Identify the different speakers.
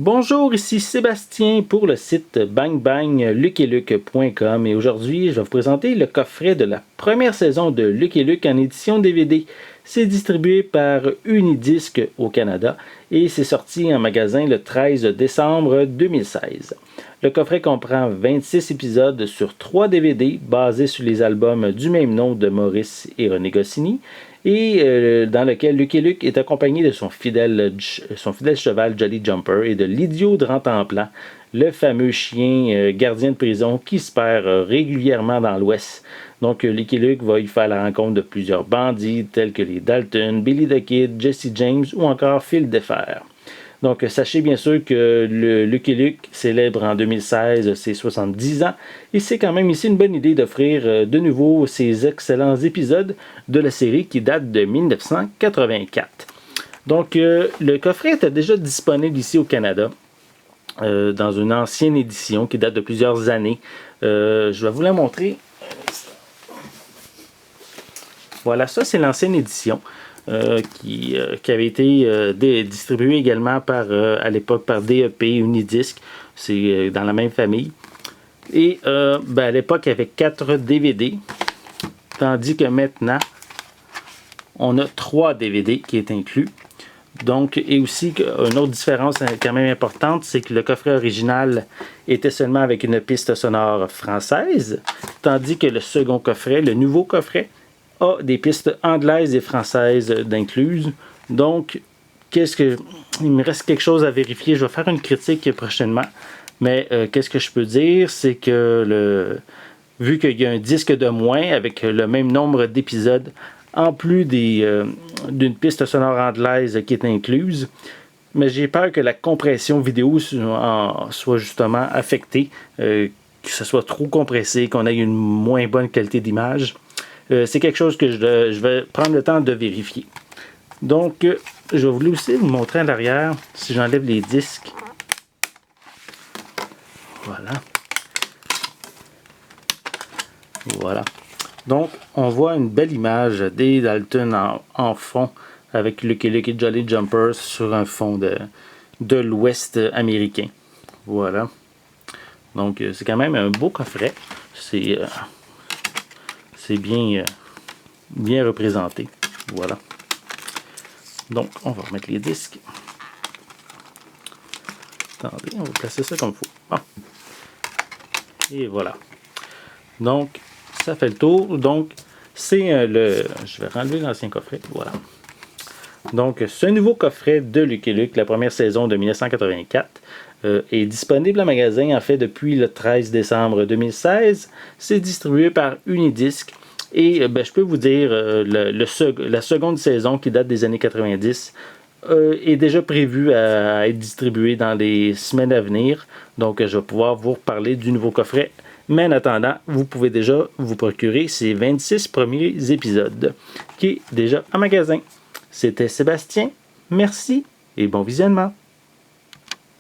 Speaker 1: Bonjour, ici Sébastien pour le site bangbangluckyluke.com et aujourd'hui je vais vous présenter le coffret de la première saison de Lucky Luke en édition DVD. C'est distribué par Unidisc au Canada et c'est sorti en magasin le 13 décembre 2016. Le coffret comprend 26 épisodes sur 3 DVD basés sur les albums du même nom de Maurice et René Goscinny et dans lequel Lucky Luke est accompagné de son fidèle cheval Jolly Jumper et de l'idiot de Rantanplan, le fameux chien gardien de prison qui se perd régulièrement dans l'Ouest. Donc Lucky Luke va y faire la rencontre de plusieurs bandits tels que les Dalton, Billy the Kid, Jesse James ou encore Phil DeFer. Donc, sachez bien sûr que le Lucky Luke célèbre en 2016 ses 70 ans et c'est quand même ici une bonne idée d'offrir de nouveau ces excellents épisodes de la série qui date de 1984. Donc, le coffret était déjà disponible ici au Canada dans une ancienne édition qui date de plusieurs années. Je vais vous la montrer. Voilà, ça c'est l'ancienne édition. Qui avait été distribué également à l'époque par DEP Unidisc. C'est dans la même famille. Et à l'époque, il y avait 4 DVD. Tandis que maintenant, on a 3 DVD qui est inclus. Donc, et aussi, une autre différence quand même importante, c'est que le coffret original était seulement avec une piste sonore française. Tandis que le second coffret, le nouveau coffret, a des pistes anglaises et françaises d'incluses. Donc, il me reste quelque chose à vérifier. Je vais faire une critique prochainement. Mais qu'est-ce que je peux dire? C'est que vu qu'il y a un disque de moins avec le même nombre d'épisodes, en plus d'une piste sonore anglaise qui est incluse, mais j'ai peur que la compression vidéo soit justement affectée, que ce soit trop compressé, qu'on ait une moins bonne qualité d'image. C'est quelque chose que je vais prendre le temps de vérifier. Donc, je voulais aussi vous montrer à l'arrière, si j'enlève les disques. Voilà. Voilà. Donc, on voit une belle image des Dalton en fond avec Lucky Luke et Jolly Jumper sur un fond de l'Ouest américain. Voilà. Donc, c'est quand même un beau coffret. C'est bien représenté. Voilà. Donc, on va remettre les disques. Attendez, on va placer ça comme il faut. Ah. Et voilà. Donc, ça fait le tour. Donc, c'est je vais renlever l'ancien coffret. Voilà. Donc, ce nouveau coffret de Lucky Luke, la première saison de 1984, est disponible en magasin, en fait, depuis le 13 décembre 2016. C'est distribué par Unidisc. Et je peux vous dire, la seconde saison qui date des années 90 est déjà prévue à être distribuée dans les semaines à venir. Donc, je vais pouvoir vous reparler du nouveau coffret. Mais en attendant, vous pouvez déjà vous procurer ces 26 premiers épisodes qui est déjà en magasin. C'était Sébastien. Merci et bon visionnement.